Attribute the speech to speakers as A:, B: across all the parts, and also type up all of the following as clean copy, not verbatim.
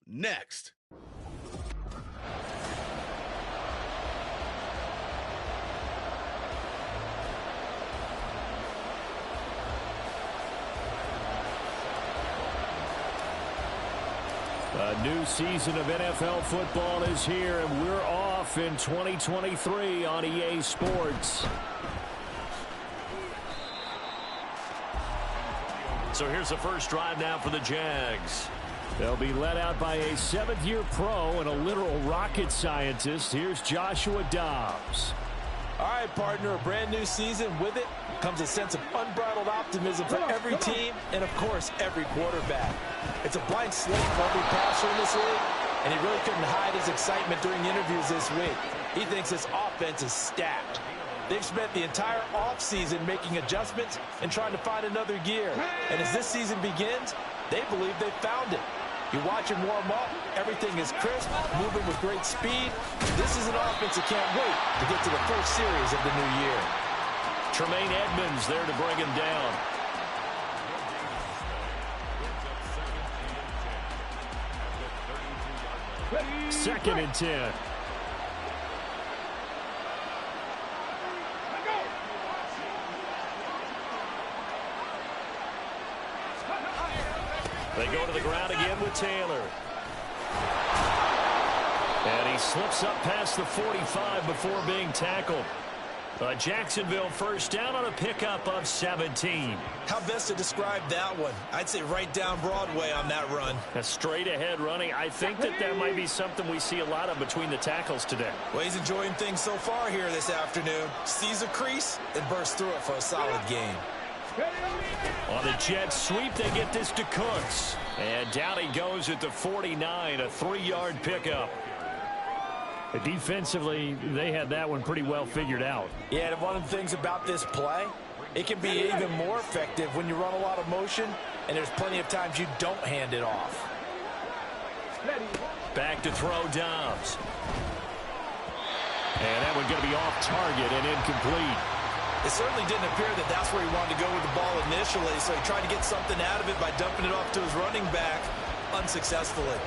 A: next.
B: A new season of NFL football is here, and we're off in 2023 on EA Sports. So here's the first drive now for the Jags. They'll be led out by a seventh-year pro and a literal rocket scientist. Here's Joshua Dobbs.
C: All right, partner, a brand new season. With it comes a sense of unbridled optimism for every team and, of course, every quarterback. It's a blank slate for every passer in this league, and he really couldn't hide his excitement during interviews this week. He thinks his offense is stacked. They've spent the entire offseason making adjustments and trying to find another gear. And as this season begins, they believe they've found it. You watch him warm up, everything is crisp, moving with great speed. This is an offense that can't wait to get to the first series of the new year.
B: Tremaine Edmonds there to bring him down. Second and 10. They go to the ground again with Taylor. And he slips up past the 45 before being tackled. Jacksonville first down on a pickup of 17.
C: How best to describe that one? I'd say right down Broadway on that run.
B: A straight ahead running. I think that might be something we see a lot of between the tackles today.
C: Well, he's enjoying things so far here this afternoon. Sees a crease and bursts through it for a solid game.
B: On the jet sweep, they get this to Cooks. And down he goes at the 49, a 3-yard pickup. Defensively, they had that one pretty well figured out.
C: Yeah, and one of the things about this play, it can be even more effective when you run a lot of motion, and there's plenty of times you don't hand it off.
B: Back to throw Dobbs. And that one going to be off target and incomplete.
C: It certainly didn't appear that that's where he wanted to go with the ball initially, so he tried to get something out of it by dumping it off to his running back unsuccessfully.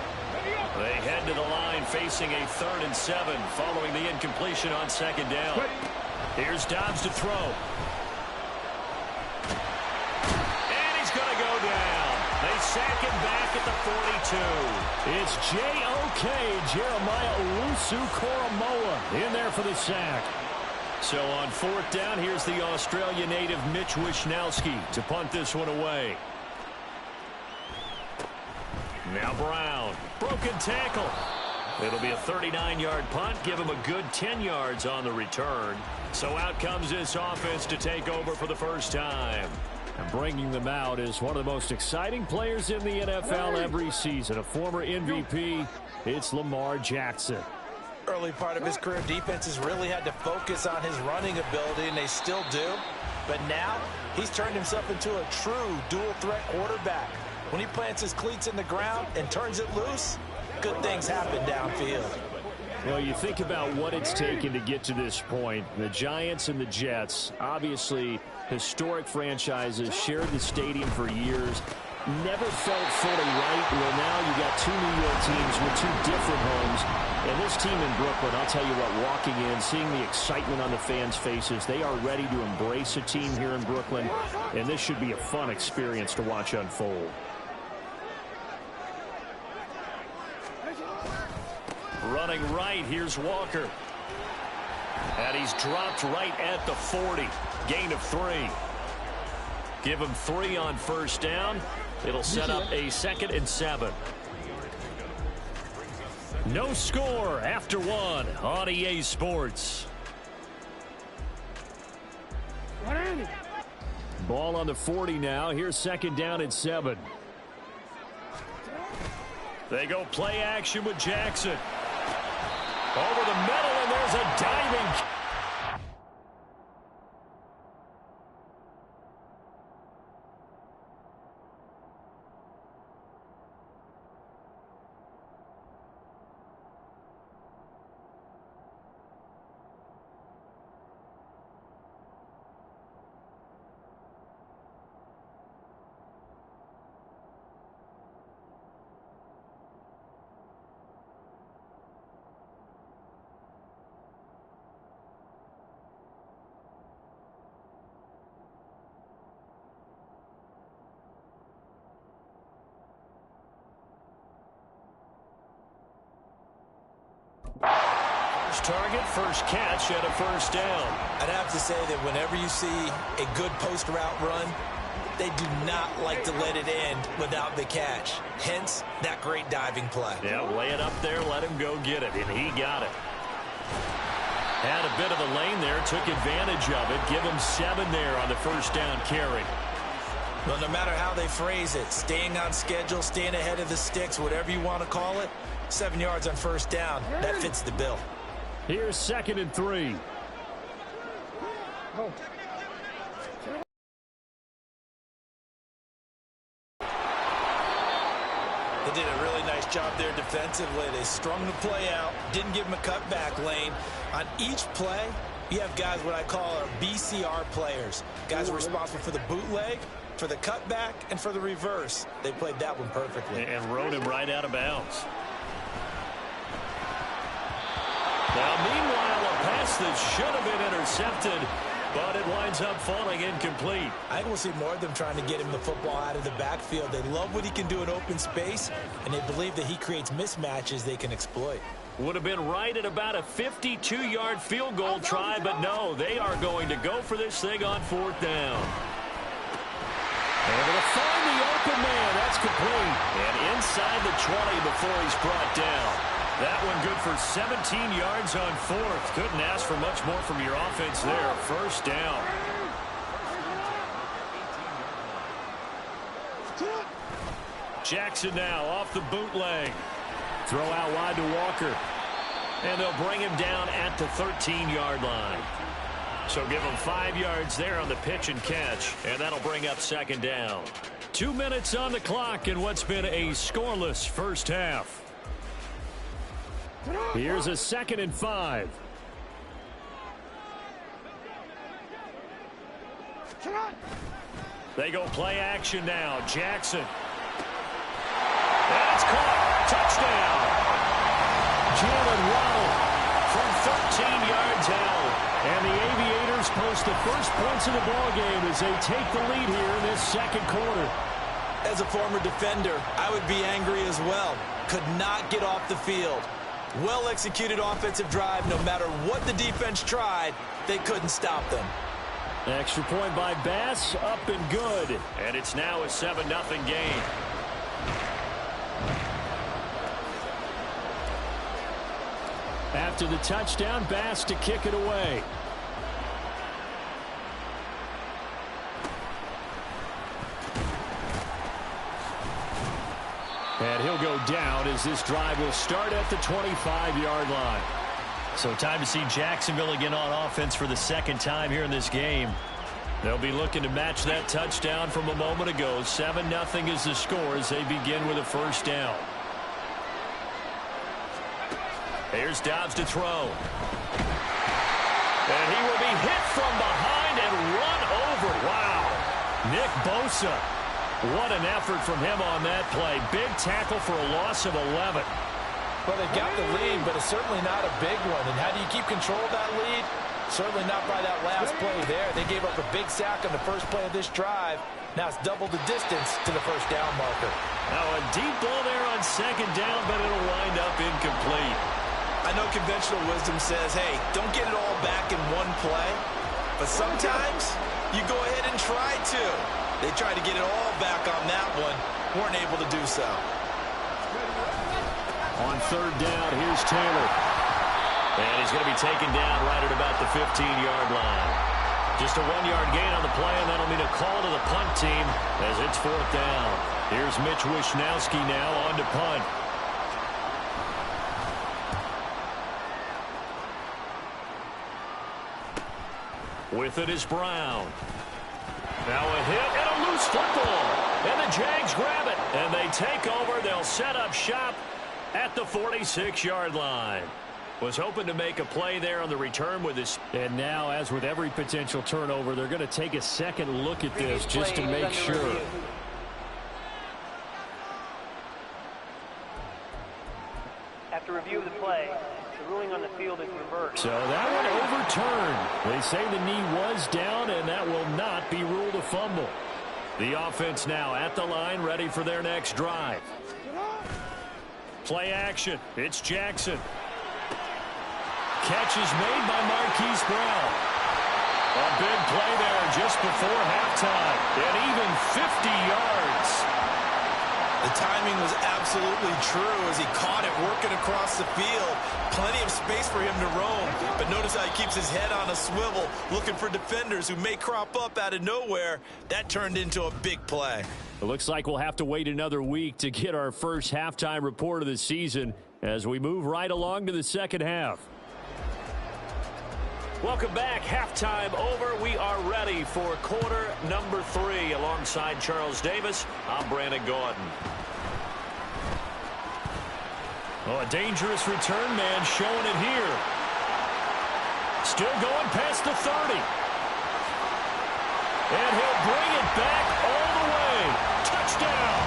B: They head to the line facing a 3rd and 7 following the incompletion on second down. Here's Dobbs to throw. And he's going to go down. They sack him back at the 42. It's J.O.K. Jeremiah Owusu-Koramoah in there for the sack. So on 4th down, here's the Australia native Mitch Wishnowsky to punt this one away. Now Brown. Broken tackle. It'll be a 39-yard punt. Give him a good 10 yards on the return. So out comes this offense to take over for the first time. And bringing them out is one of the most exciting players in the NFL every season. A former MVP, it's Lamar Jackson.
C: Early part of his career, defenses really had to focus on his running ability, and they still do. But now, he's turned himself into a true dual-threat quarterback. When he plants his cleats in the ground and turns it loose, good things happen downfield.
B: Well, you think about what it's taken to get to this point. The Giants and the Jets, obviously historic franchises, shared the stadium for years. Never felt fully right. Well, now you got two New York teams with two different homes. And this team in Brooklyn, I'll tell you what, walking in, seeing the excitement on the fans' faces, they are ready to embrace a team here in Brooklyn. And this should be a fun experience to watch unfold. Running right, here's Walker. And he's dropped right at the 40. Gain of 3. Give him 3 on first down. It'll set up a 2nd and 7. No score after 1 on EA Sports. Ball on the 40 now. Here's 2nd down and 7. They go play action with Jackson. Over the middle, and there's a diving. first target, first catch, and a first down.
C: I'd have to say that whenever you see a good post route run, they do not like to let it end without the catch. Hence, that great diving play.
B: Yeah, lay it up there, let him go get it, and he got it. Had a bit of a lane there, took advantage of it. Give him 7 there on the first down carry.
C: Well, no matter how they phrase it, staying on schedule, staying ahead of the sticks, whatever you want to call it, 7 yards on first down, that fits the bill.
B: Here's 2nd and 3.
C: They did a really nice job there defensively. They strung the play out, didn't give him a cutback lane. On each play, you have guys what I call our BCR players. Guys are responsible for the bootleg, for the cutback, and for the reverse. They played that one perfectly.
B: And rode him right out of bounds. Now, meanwhile, a pass that should have been intercepted, but it winds up falling incomplete.
C: I think we'll see more of them trying to get him the football out of the backfield. They love what he can do in open space, and they believe that he creates mismatches they can exploit.
B: Would have been right at about a 52-yard field goal try, but no, they are going to go for this thing on 4th down. Able to find the open man. That's complete. And inside the 20 before he's brought down. That one good for 17 yards on 4th. Couldn't ask for much more from your offense there. First down. Jackson now off the bootleg. Throw out wide to Walker. And they'll bring him down at the 13-yard line. So give him 5 yards there on the pitch and catch. And that'll bring up 2nd down. 2 minutes on the clock in what's been a scoreless first half. Here's a 2nd and 5. They go play action now. Jackson. That's caught. Touchdown. Jalen Waddle from 13 yards out. And the Aviators post the first points of the ballgame as they take the lead here in this 2nd quarter.
C: As a former defender, I would be angry as well. Could not get off the field. Well-executed offensive drive. No matter what the defense tried, they couldn't stop them.
B: Extra point by Bass, up and good. And it's now a 7-0 game. After the touchdown, Bass to kick it away. And he'll go down as this drive will start at the 25-yard line. So time to see Jacksonville again on offense for the 2nd time here in this game. They'll be looking to match that touchdown from a moment ago. 7-0 is the score as they begin with a first down. Here's Dobbs to throw. And he will be hit from behind and run over. Wow. Nick Bosa. What an effort from him on that play. Big tackle for a loss of 11.
C: Well, they got the lead, but it's certainly not a big one. And how do you keep control of that lead? Certainly not by that last play there. They gave up a big sack on the first play of this drive. Now it's double the distance to the first down marker.
B: Now a deep ball there on 2nd down, but it'll wind up incomplete.
C: I know conventional wisdom says, hey, don't get it all back in one play. But sometimes you go ahead and try to. They tried to get it all back on that one. Weren't able to do so.
B: On 3rd down, here's Taylor. And he's going to be taken down right at about the 15-yard line. Just a 1-yard gain on the play, and that'll mean a call to the punt team as it's 4th down. Here's Mitch Wishnowski now on to punt. With it is Brown. Now a hit and a loose football. And the Jags grab it. And they take over. They'll set up shop at the 46-yard line. Was hoping to make a play there on the return with this. And now, as with every potential turnover, they're going to take a second look at this just to make sure.
A: After review of the play, the ruling on the field is reversed.
B: So that one overturned. They say the knee was down, and that will not be ruled a fumble. The offense now at the line, ready for their next drive. Play action. It's Jackson. catch is made by Marquise Brown. A big play there just before halftime. And even 50 yards.
C: The timing was absolutely true as he caught it working across the field. Plenty of space for him to roam. But notice how he keeps his head on a swivel, looking for defenders who may crop up out of nowhere. That turned into a big play.
B: It looks like we'll have to wait another week to get our first halftime report of the season as we move right along to the second half.
D: Welcome back. Halftime over. We are ready for quarter number 3. Alongside Charles Davis, I'm Brandon Gordon.
B: Oh, a dangerous return man showing it here. Still going past the 30. And he'll bring it back all the way. Touchdown.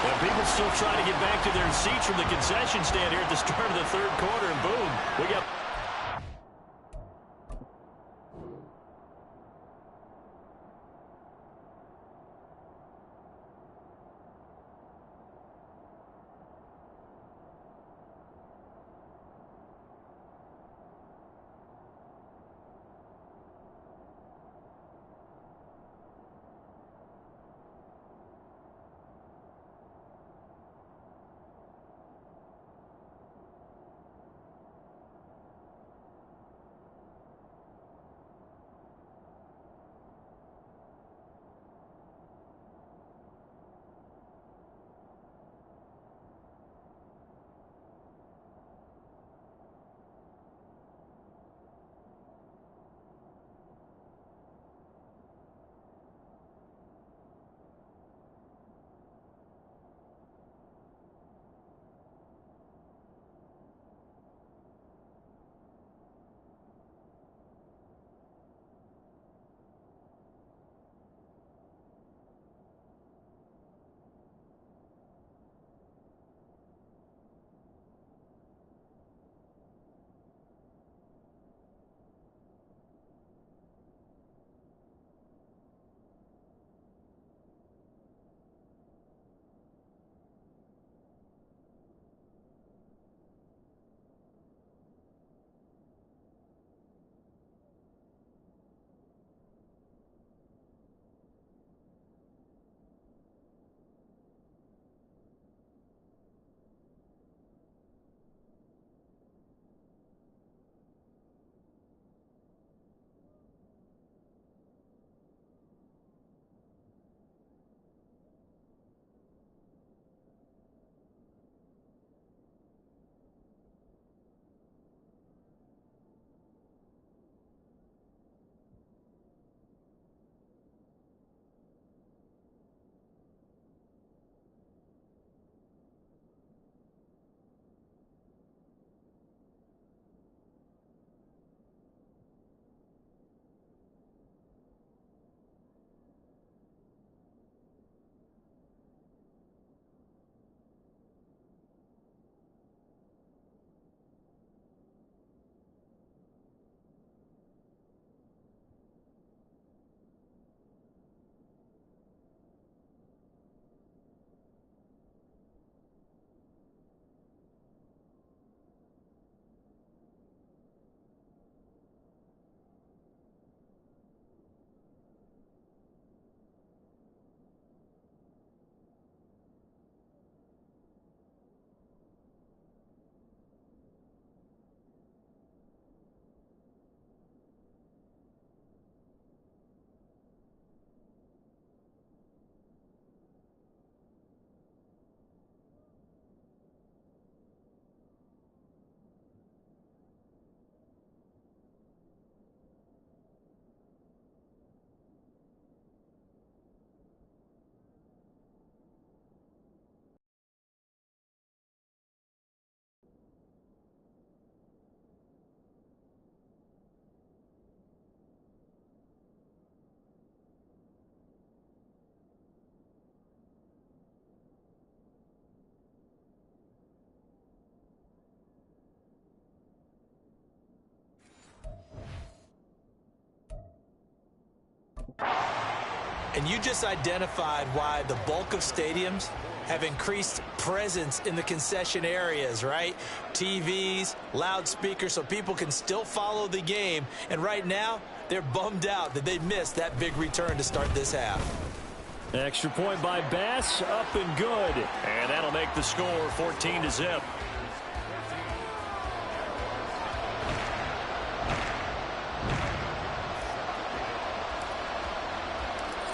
B: And people still trying to get back to their seats from the concession stand here at the start of the third quarter. And boom, we got...
C: And you just identified why the bulk of stadiums have increased presence in the concession areas, right? TVs, loudspeakers, so people can still follow the game. And right now, they're bummed out that they missed that big return to start this half.
B: Extra point by Bass, up and good.
D: And that'll make the score 14-0.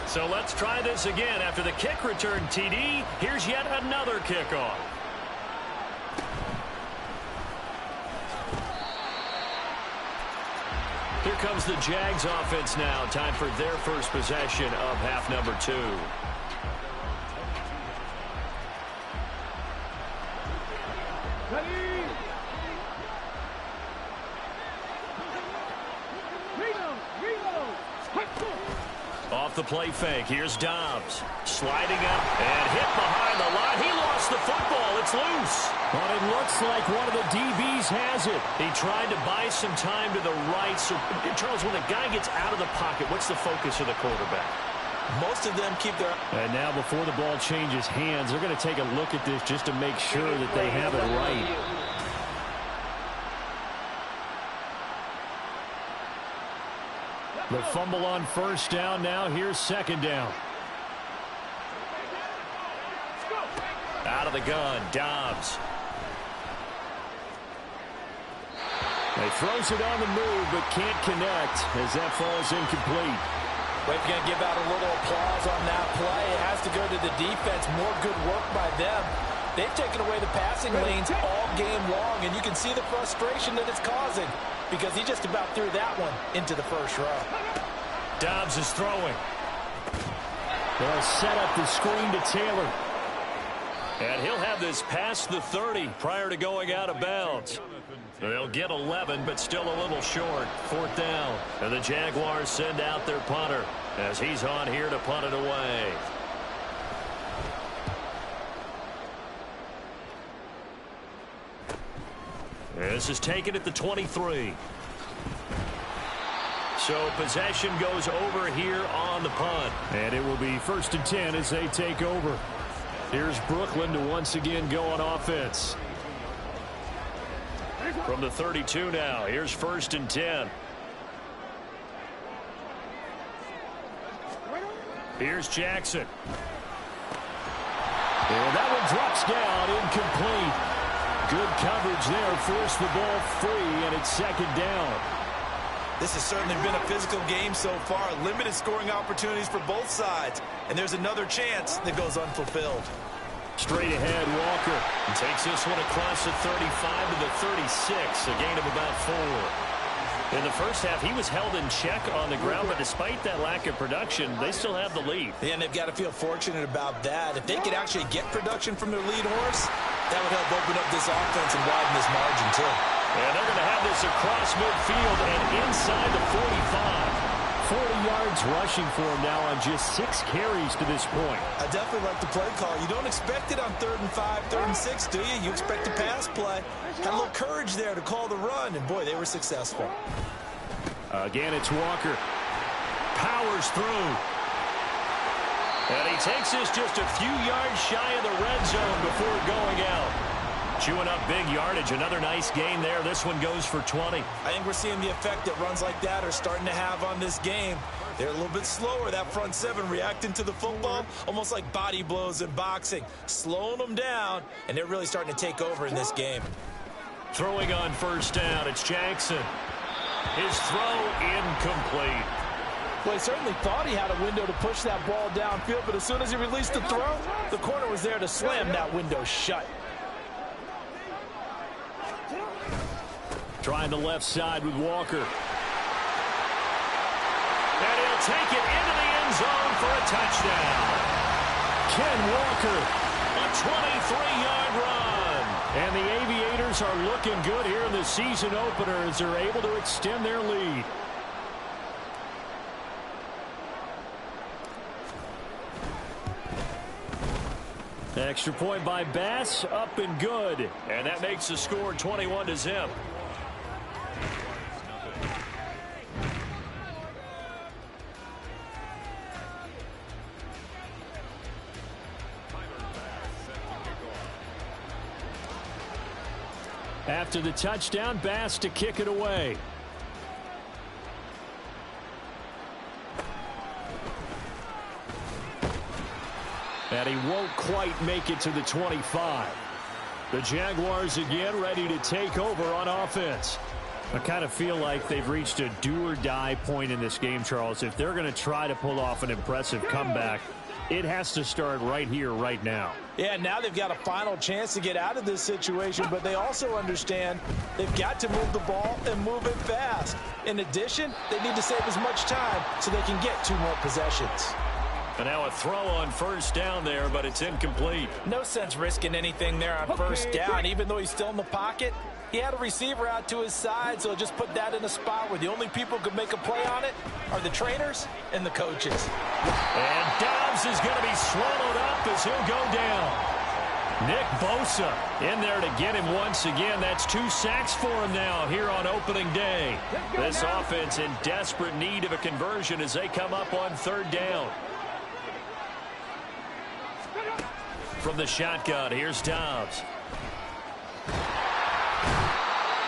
D: So let's try this again. After the kick return TD, here's yet another kickoff. Here comes the Jags offense now. Time for their first possession of half number 2. Off the play fake. Here's Dobbs. Sliding up and hit behind the line. He lost the football. It's loose.
B: But it looks like one of the DBs has it.
D: He tried to buy some time to the right. So, Charles, when the guy gets out of the pocket, what's the focus of the quarterback?
C: Most of them keep their...
B: And now before the ball changes hands, they're going to take a look at this just to make sure that they have it right. The fumble on first down. Now here's second down.
D: Out of the gun, Dobbs.
B: He throws it on the move, but can't connect as that falls incomplete.
C: But if you're going to give out a little applause on that play, it has to go to the defense. More good work by them. They've taken away the passing lanes all game long, and you can see the frustration that it's causing because he just about threw that one into the first row.
D: Dobbs is throwing.
B: They'll set up the screen to Taylor.
D: And he'll have this past the 30 prior to going out of bounds. They'll get 11, but still a little short. Fourth down. And the Jaguars send out their punter as he's on here to punt it away. This is taken at the 23. So possession goes over here on the punt.
B: And it will be 1st and 10 as they take over. Here's Brooklyn to once again go on offense.
D: From the 32 now, here's 1st and 10. Here's Jackson.
B: And that one drops down, incomplete. Good coverage there, forced the ball free, and it's second down.
C: This has certainly been a physical game so far. Limited scoring opportunities for both sides. And there's another chance that goes unfulfilled.
B: Straight ahead, Walker.
D: He takes this one across the 35 to the 36, a gain of about 4. In the first half, he was held in check on the ground, but despite that lack of production, they still have the lead.
C: Yeah, and they've got to feel fortunate about that. If they could actually get production from their lead horse, that would help open up this offense and widen this margin, too.
D: And they're going to have this across midfield and inside the 45.
B: 40 yards rushing for him now on just 6 carries to this point.
C: I definitely like the play call. You don't expect it on 3rd and 5, 3rd and 6, do you? You expect a pass play. Had a little courage there to call the run, and boy, they were successful.
B: Again, it's Walker.
D: Powers through. And he takes this just a few yards shy of the red zone before going out. Chewing up big yardage. Another nice gain there. This one goes for 20.
C: I think we're seeing the effect that runs like that are starting to have on this game. They're a little bit slower, that front seven, reacting to the football, almost like body blows in boxing, slowing them down, and they're really starting to take over in this game.
D: Throwing on first down, it's Jackson. His throw incomplete.
C: Well, he certainly thought he had a window to push that ball downfield, but as soon as he released the throw, the corner was there to slam that window shut.
B: Trying the left side with Walker.
D: And he'll take it into the end zone for a touchdown.
B: Ken Walker.
D: A 23-yard run.
B: And the Aviators are looking good here in the season opener as they're able to extend their lead. Extra point by Bass, up and good.
D: And that makes the score 21-0.
B: After the touchdown, Bass to kick it away. And he won't quite make it to the 25. The Jaguars again ready to take over on offense. I kind of feel like they've reached a do-or-die point in this game, Charles. If they're going to try to pull off an impressive comeback, it has to start right here, right now.
C: Yeah, now they've got a final chance to get out of this situation, but they also understand they've got to move the ball and move it fast. In addition, they need to save as much time so they can get 2 more possessions.
D: And now a throw on first down there, but it's incomplete.
C: No sense risking anything there on first down, even though he's still in the pocket. He had a receiver out to his side, so just put that in a spot where the only people who could make a play on it are the trainers and the coaches.
D: And Dobbs is going to be swallowed up as he'll go down. Nick Bosa in there to get him once again. That's 2 sacks for him now here on opening day. This offense in desperate need of a conversion as they come up on 3rd down. From the shotgun, here's Dobbs.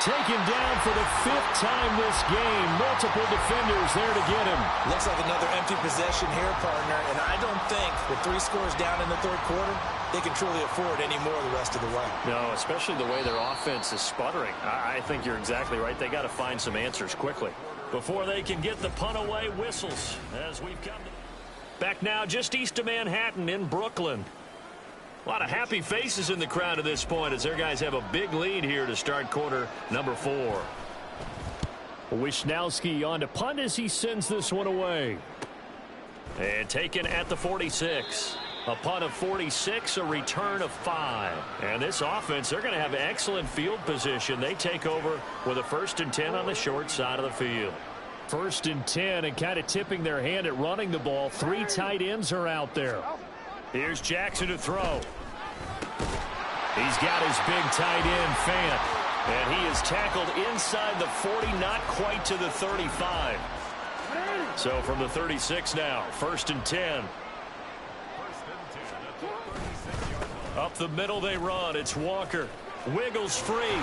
D: Taken down for the 5th time this game. Multiple defenders there to get him.
C: Looks like another empty possession here, partner, and I don't think with 3 scores down in the 3rd quarter, they can truly afford any more the rest of the way.
D: No, especially the way their offense is sputtering. I think you're exactly right. They got to find some answers quickly before they can get the punt away whistles as we've come back now just east of Manhattan in Brooklyn. A lot of happy faces in the crowd at this point as their guys have a big lead here to start quarter number 4.
B: Wisnowski on to punt as he sends this one away.
D: And taken at the 46. A punt of 46, a return of 5. And this offense, they're going to have excellent field position. They take over with a 1st and 10 on the short side of the field.
B: 1st and 10 and kind of tipping their hand at running the ball. 3 tight ends are out there.
D: Here's Jackson to throw. He's got his big tight end, Fant. And he is tackled inside the 40, not quite to the 35. So from the 36 now, 1st and 10. Up the middle they run. It's Walker. Wiggles free.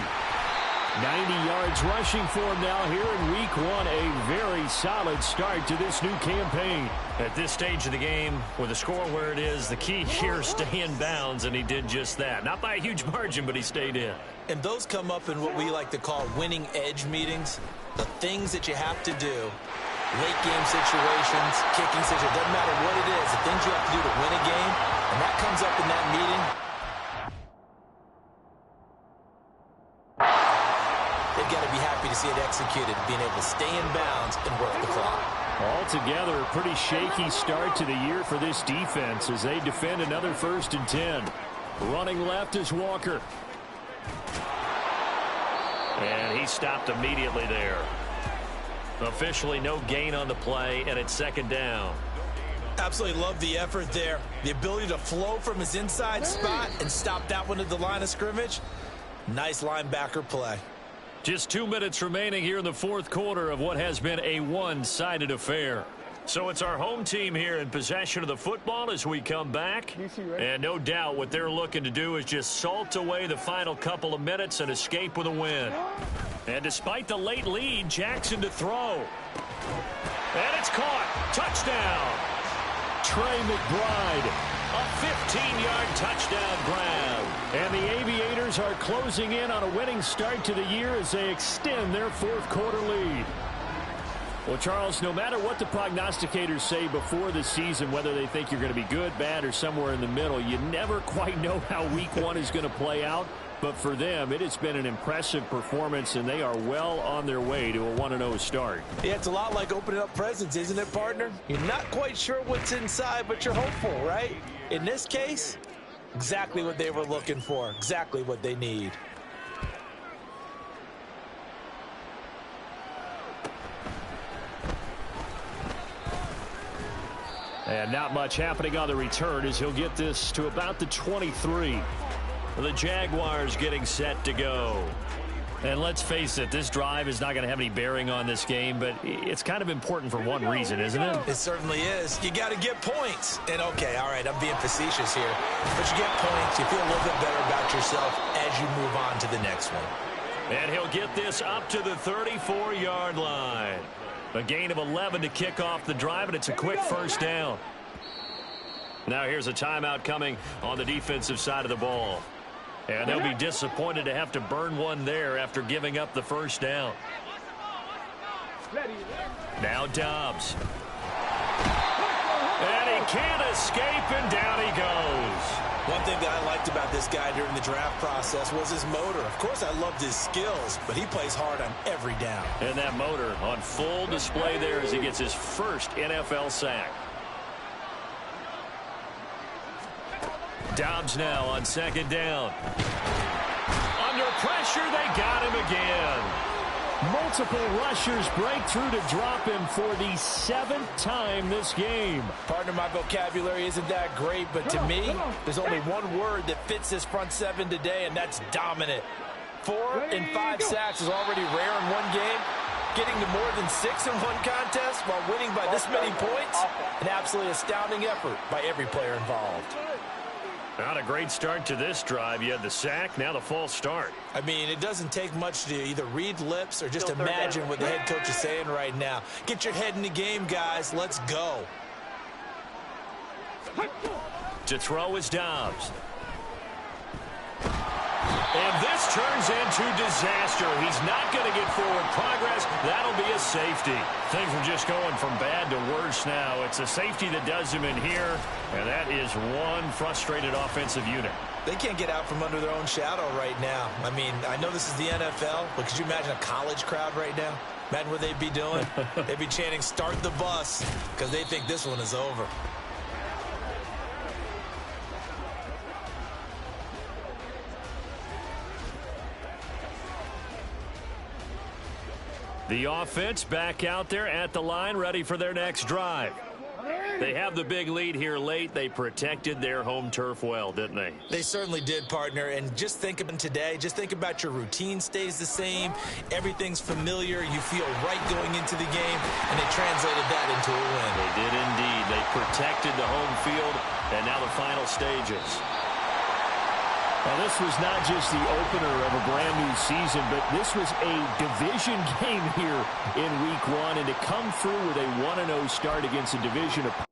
B: 90 yards rushing for him now here in week 1. A very solid start to this new campaign.
D: At this stage of the game, with the score where it is, the key here is stay in bounds, and he did just that. Not by a huge margin, but he stayed in.
C: And those come up in what we like to call winning edge meetings. The things that you have to do, late game situations, kicking situations, doesn't matter what it is, the things you have to do to win a game, and that comes up in that meeting. They've got to be happy to see it executed, being able to stay in bounds and work the clock.
B: Altogether, a pretty shaky start to the year for this defense as they defend another 1st and 10. Running left is Walker.
D: And he stopped immediately there. Officially no gain on the play, and it's 2nd down.
C: Absolutely love the effort there. The ability to flow from his inside spot and stop that one at the line of scrimmage. Nice linebacker play.
D: Just 2 minutes remaining here in the 4th quarter of what has been a one-sided affair. So it's our home team here in possession of the football as we come back. And no doubt what they're looking to do is just salt away the final couple of minutes and escape with a win. And despite the late lead, Jackson to throw. And it's caught. Touchdown.
B: Trey McBride.
D: A 15-yard touchdown grab.
B: And the Aviators are closing in on a winning start to the year as they extend their 4th quarter lead. Well, Charles, no matter what the prognosticators say before the season, whether they think you're going to be good, bad, or somewhere in the middle, you never quite know how week 1 is going to play out. But for them, it has been an impressive performance, and they are well on their way to a 1-0 start.
C: Yeah, it's a lot like opening up presents, isn't it, partner? You're not quite sure what's inside, but you're hopeful, right? In this case, exactly what they were looking for, exactly what they need.
B: And not much happening on the return as he'll get this to about the 23.
D: The Jaguars getting set to go.
B: And let's face it, this drive is not going to have any bearing on this game, but it's kind of important for one reason, isn't it?
C: It certainly is. You got to get points. And, okay, all right, I'm being facetious here. But you get points, you feel a little bit better about yourself as you move on to the next one.
D: And he'll get this up to the 34-yard line. A gain of 11 to kick off the drive, and it's a quick first down. Now here's a timeout coming on the defensive side of the ball. And they'll be disappointed to have to burn one there after giving up the first down. Now Dobbs. And he can't escape, and down he goes.
C: One thing that I liked about this guy during the draft process was his motor. Of course, I loved his skills, but he plays hard on every down.
D: And that motor on full display there as he gets his first NFL sack. Dobbs now on second down. Under pressure, they got him again.
B: Multiple rushers break through to drop him for the 7th time this game.
C: Partner, my vocabulary isn't that great, but to me, there's only one word that fits this front seven today, and that's dominant. 4 and 5 sacks is already rare in one game. Getting to more than 6 in one contest while winning by this many points, an absolutely astounding effort by every player involved.
D: Not a great start to this drive. You had the sack, now the false start.
C: I mean, it doesn't take much to either read lips or just imagine what the head coach is saying right now. Get your head in the game, guys. Let's go.
D: To throw is Dobbs. And this turns into disaster. He's not going to get forward progress. That'll be a safety. Things are just going from bad to worse now. It's a safety that does him in here, and that is one frustrated offensive unit.
C: They can't get out from under their own shadow right now. I mean, I know this is the NFL, but could you imagine a college crowd right now? Imagine what they'd be doing. They'd be chanting, "Start the bus," because they think this one is over.
D: The offense back out there at the line, ready for their next drive. They have the big lead here late. They protected their home turf well, didn't they?
C: They certainly did, partner. And just think of them today. Just think about your routine stays the same. Everything's familiar. You feel right going into the game. And they translated that into a win.
D: They did indeed. They protected the home field. And now the final stages.
B: Well, this was not just the opener of a brand-new season, but this was a division game here in Week 1. And to come through with a 1-0 start against a division opponent.